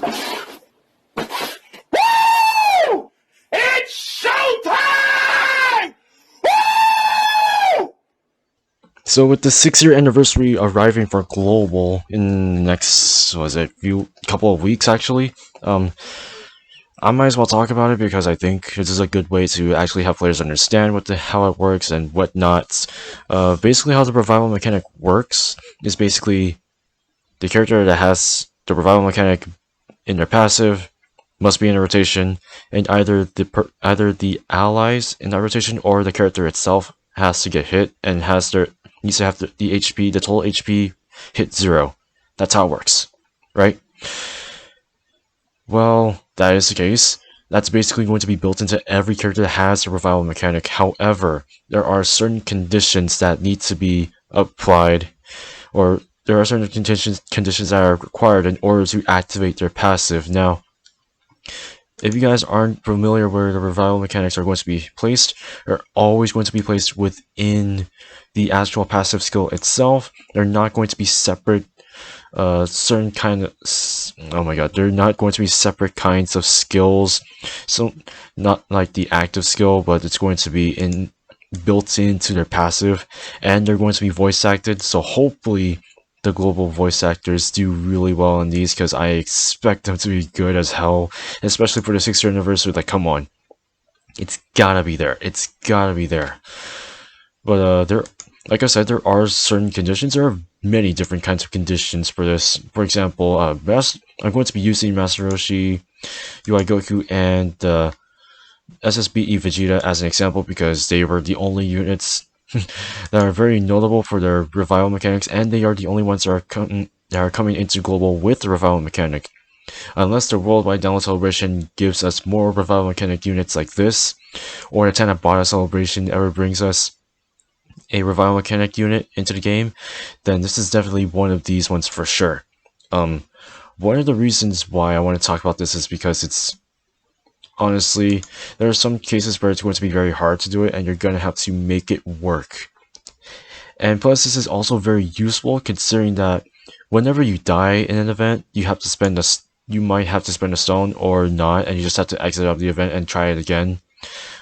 Woo! It's showtime! Woo! So with the 6-year anniversary arriving for Global in the next, couple of weeks actually, I might as well talk about it because I think this is a good way to actually have players understand how it works and whatnot. Basically how the revival mechanic works is basically the character that has the revival mechanic in their passive must be in a rotation, and either the allies in that rotation or the character itself has to get hit and needs to have the total HP hit 0. That's how it works, right? Well, that is the case. That's basically going to be built into every character that has the revival mechanic. However, there are certain conditions that need to be applied, or there are certain conditions that are required in order to activate their passive. Now, if you guys aren't familiar where the revival mechanics are going to be placed, they're always going to be placed within the actual passive skill itself. They're not going to be separate. They're not going to be separate kinds of skills. So not like the active skill, but it's going to be built into their passive, and they're going to be voice acted. So hopefully the global voice actors do really well in these, because I expect them to be good as hell, especially for the 6th year anniversary. Like, come on, it's gotta be there. It's gotta be there. But like I said, there are certain conditions. There are many different kinds of conditions for this. For example, I'm going to be using Master Roshi, UI Goku, and ssbe Vegeta as an example, because they were the only units that are very notable for their revival mechanics, and they are the only ones that are coming into global with the revival mechanic. Unless the worldwide download celebration gives us more revival mechanic units like this, or the Tanabata celebration ever brings us a revival mechanic unit into the game, then this is definitely one of these ones for sure. One of the reasons why I want to talk about this is because honestly, there are some cases where it's going to be very hard to do it, and you're going to have to make it work. And plus, this is also very useful considering that whenever you die in an event, you might have to spend a stone or not, and you just have to exit out of the event and try it again.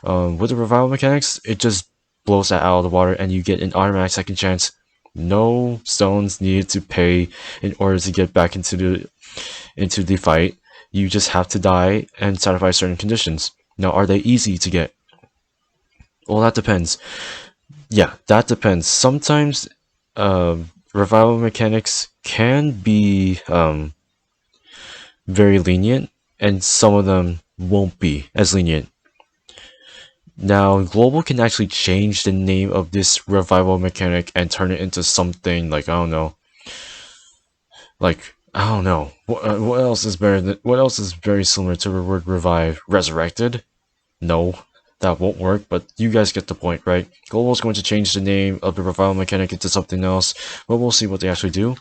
With the revival mechanics, it just blows that out of the water, and you get an automatic second chance. No stones needed to pay in order to get back into the fight. You just have to die and satisfy certain conditions. Now, are they easy to get? Well, that depends. Yeah, that depends. Sometimes revival mechanics can be very lenient, and some of them won't be as lenient. Now, Global can actually change the name of this revival mechanic and turn it into something like, I don't know. What else is very similar to the word revive? Resurrected? No, that won't work, but you guys get the point, right? Global is going to change the name of the revival mechanic into something else, but we'll see what they actually do.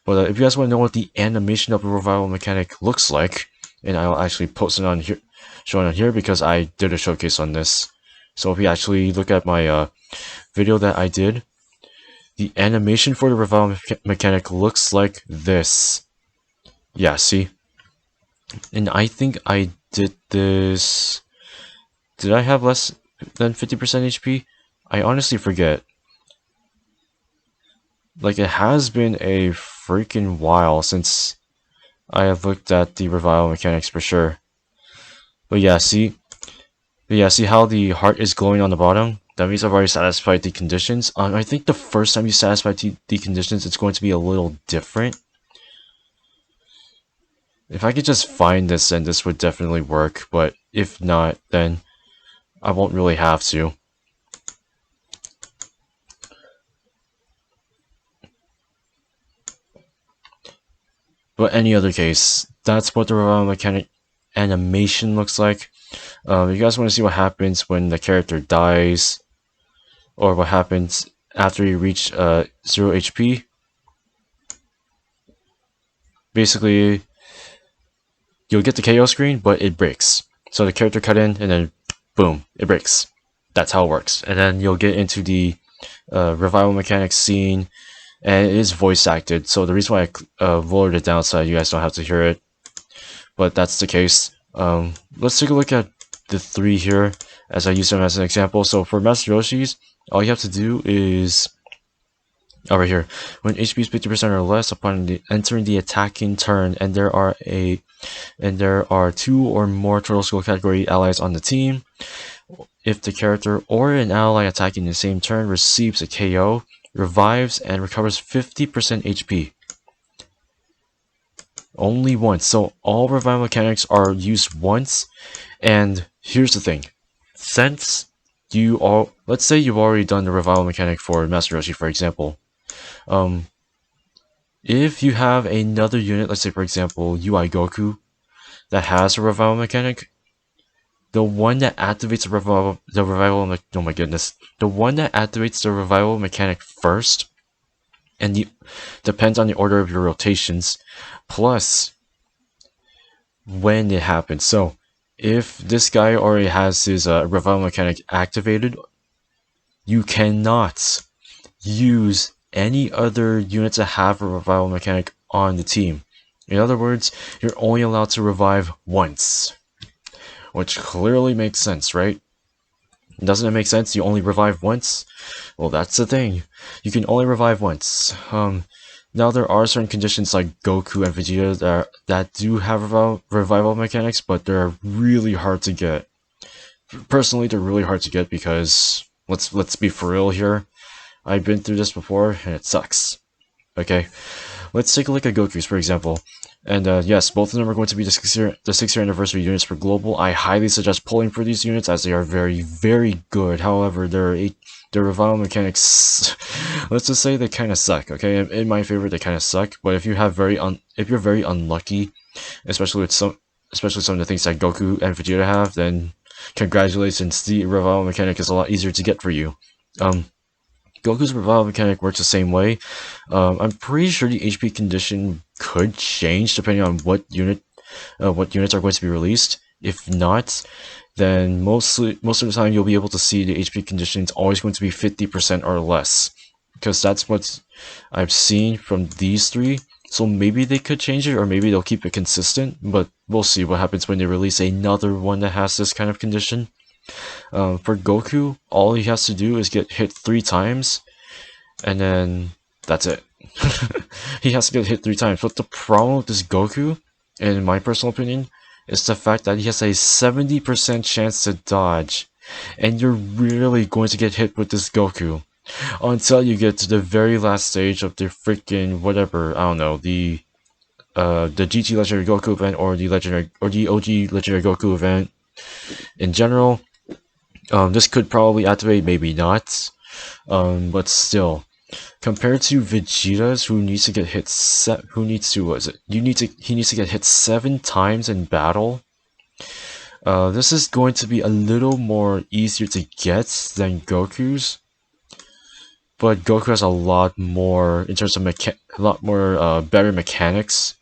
But if you guys want to know what the animation of the revival mechanic looks like, and I'll actually post it on here, showing on here, because I did a showcase on this. So if you actually look at my video that I did, the animation for the revival mechanic looks like this. Yeah, see? And I think I did this... Did I have less than 50% HP? I honestly forget. Like, it has been a freaking while since I have looked at the revival mechanics for sure. But yeah, see how the heart is glowing on the bottom? That means I've already satisfied the conditions. I think the first time you satisfy the conditions, it's going to be a little different. If I could just find this, then this would definitely work. But if not, then I won't really have to. But any other case, that's what the revival mechanic animation looks like. If you guys want to see what happens when the character dies, or what happens after you reach 0 HP, basically you'll get the KO screen, but it breaks. So the character cut in, and then boom, it breaks. That's how it works. And then you'll get into the revival mechanics scene, and it is voice acted. So the reason why I lowered it down so you guys don't have to hear it but that's the case. Let's take a look at the 3 here as I use them as an example. So for Master Roshi's, all you have to do is over here. When HP is 50% or less upon entering the attacking turn, and there are 2 or more Turtle Skull category allies on the team, if the character or an ally attacking the same turn receives a KO, revives, and recovers 50% HP. Only once. So all revival mechanics are used once. And here's the thing. Since let's say you've already done the revival mechanic for Master Roshi, for example. If you have another unit, let's say for example UI Goku, that has a revival mechanic, the one that activates the one that activates the revival mechanic first, and depends on the order of your rotations, plus when it happens. So if this guy already has his revival mechanic activated, you cannot use any other unit to have a revival mechanic on the team. In other words, you're only allowed to revive once. Which clearly makes sense, right? Doesn't it make sense? You only revive once? Well, that's the thing. You can only revive once. Now there are certain conditions like Goku and Vegeta that do have revival mechanics, but they're really hard to get. Personally, they're really hard to get because let's be for real here. I've been through this before and it sucks. Okay, let's take a look at Goku's, for example. And yes, both of them are going to be the 6-year anniversary units for global. I highly suggest pulling for these units as they are very, very good. However, their revival mechanics, let's just say they kind of suck. Okay, in my favor, they kind of suck. But if you have if you're very unlucky, especially some of the things that Goku and Vegeta have, then congratulations. The revival mechanic is a lot easier to get for you. Goku's revival mechanic works the same way. I'm pretty sure the HP condition could change depending on what units are going to be released. If not, then most of the time you'll be able to see the HP condition is always going to be 50% or less, because that's what I've seen from these 3. So maybe they could change it, or maybe they'll keep it consistent, but we'll see what happens when they release another one that has this kind of condition. For Goku, all he has to do is get hit 3 times, and then that's it. He has to get hit 3 times. But the problem with this Goku, in my personal opinion, is the fact that he has a 70% chance to dodge, and you're really going to get hit with this Goku until you get to the very last stage of the freaking whatever, I don't know, the GT Legendary Goku event, or the OG Legendary Goku event in general. This could probably activate, maybe not, but still, compared to Vegeta's, who needs to get hit he needs to get hit 7 times in battle. This is going to be a little more easier to get than Goku's, but Goku has a lot more in terms of better mechanics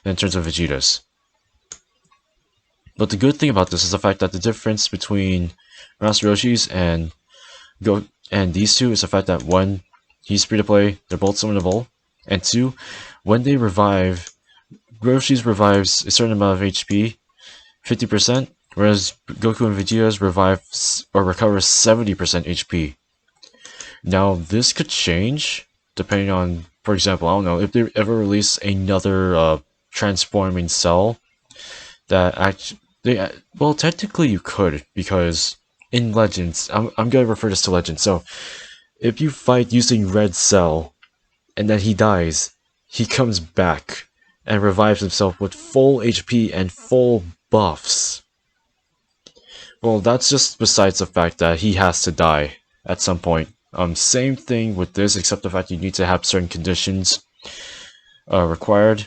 in terms of Vegeta's. But the good thing about this is the fact that the difference between Master Roshi's and these 2 is the fact that 1, he's free to play, they're both summonable, and 2, when they revive, Roshi's revives a certain amount of HP, 50%, whereas Goku and Vegeta's recovers 70% HP. Now this could change depending on, for example, I don't know, if they ever release another transforming cell that well, technically you could, because in Legends, I'm gonna refer this to Legends. So if you fight using Red Cell and then he dies, he comes back and revives himself with full HP and full buffs. Well, that's just besides the fact that he has to die at some point. Same thing with this, except the fact you need to have certain conditions required.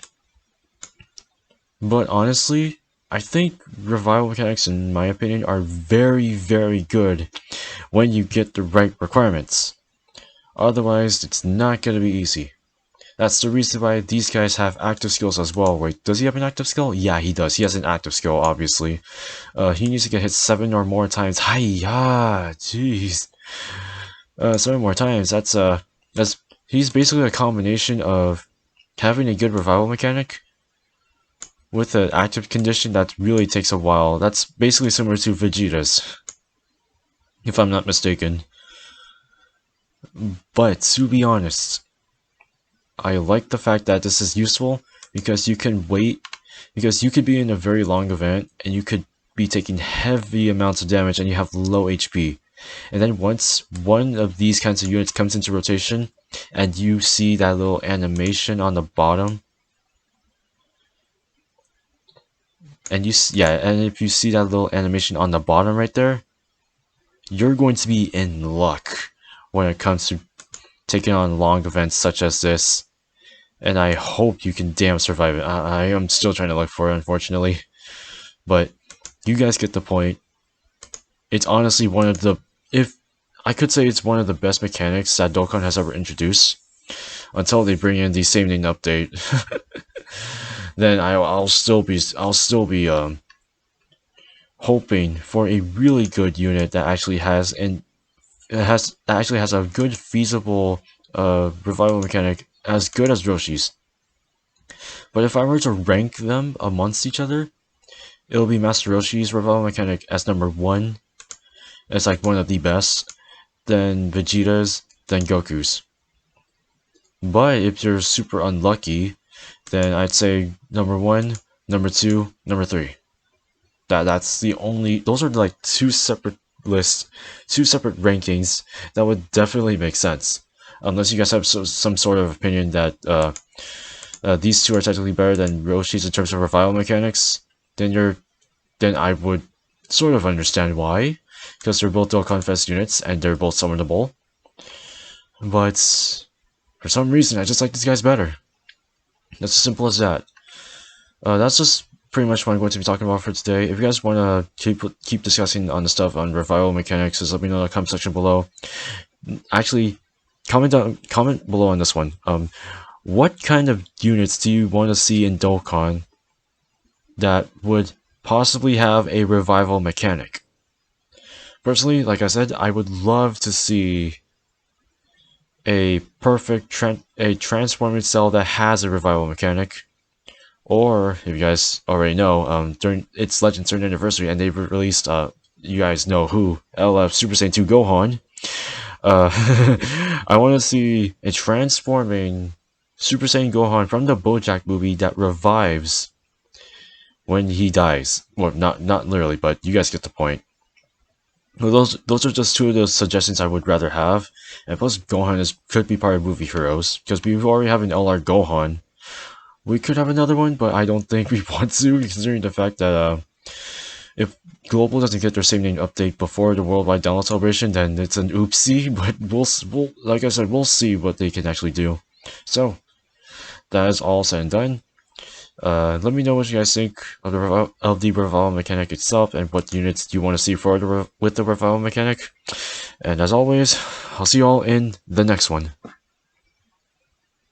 But honestly, I think revival mechanics, in my opinion, are very, very good when you get the right requirements. Otherwise, it's not going to be easy. That's the reason why these guys have active skills as well. Wait, does he have an active skill? Yeah, he does. He has an active skill, obviously. He needs to get hit 7 or more times. Hi-ya! Jeez. 7 more times. He's basically a combination of having a good revival mechanic, with an active condition that really takes a while. That's basically similar to Vegeta's, if I'm not mistaken. But to be honest, I like the fact that this is useful because you can wait, because you could be in a very long event and you could be taking heavy amounts of damage and you have low HP. And then once one of these kinds of units comes into rotation and you see that little animation on the bottom, and if you see that little animation on the bottom right there, you're going to be in luck when it comes to taking on long events such as this. And I hope you can damn survive it. I am still trying to look for it, unfortunately. But you guys get the point. It's honestly one of the, if I could say it's one of the best mechanics that Dokkan has ever introduced. Until they bring in the same name update. Then I'll still be hoping for a really good unit that actually has a good feasible revival mechanic as good as Roshi's. But if I were to rank them amongst each other, it'll be Master Roshi's revival mechanic as number 1. It's like one of the best. Then Vegeta's, then Goku's. But if you're super unlucky, then I'd say number 1, number 2, number 3. That's the only, those are like two separate lists, two separate rankings that would definitely make sense. Unless you guys have some sort of opinion that these two are technically better than Roshi's in terms of revival mechanics, then I would sort of understand why, because they're both Dokkan Fest units and they're both summonable. But for some reason, I just like these guys better. That's as simple as that. That's just pretty much what I'm going to be talking about for today. If you guys want to keep discussing on the stuff on revival mechanics, just let me know in the comment section below. Actually, comment below on this one. What kind of units do you want to see in Dokkan that would possibly have a revival mechanic? Personally, like I said, I would love to see a perfect transforming cell that has a revival mechanic. Or, if you guys already know, during its Legends 3rd anniversary, and they released, you guys know who, LF Super Saiyan 2 Gohan. I want to see a transforming Super Saiyan Gohan from the BoJack movie that revives when he dies. Well, not literally, but you guys get the point. Well, those are just two of the suggestions I would rather have. And plus, Gohan could be part of movie heroes, because we already have an LR Gohan. We could have another one, but I don't think we want to, considering the fact that if Global doesn't get their same name update before the worldwide download celebration, then it's an oopsie. But we'll like I said, we'll see what they can actually do. So that is all said and done. Let me know what you guys think of the revival mechanic itself, and what units you want to see further with the revival mechanic. And as always, I'll see you all in the next one.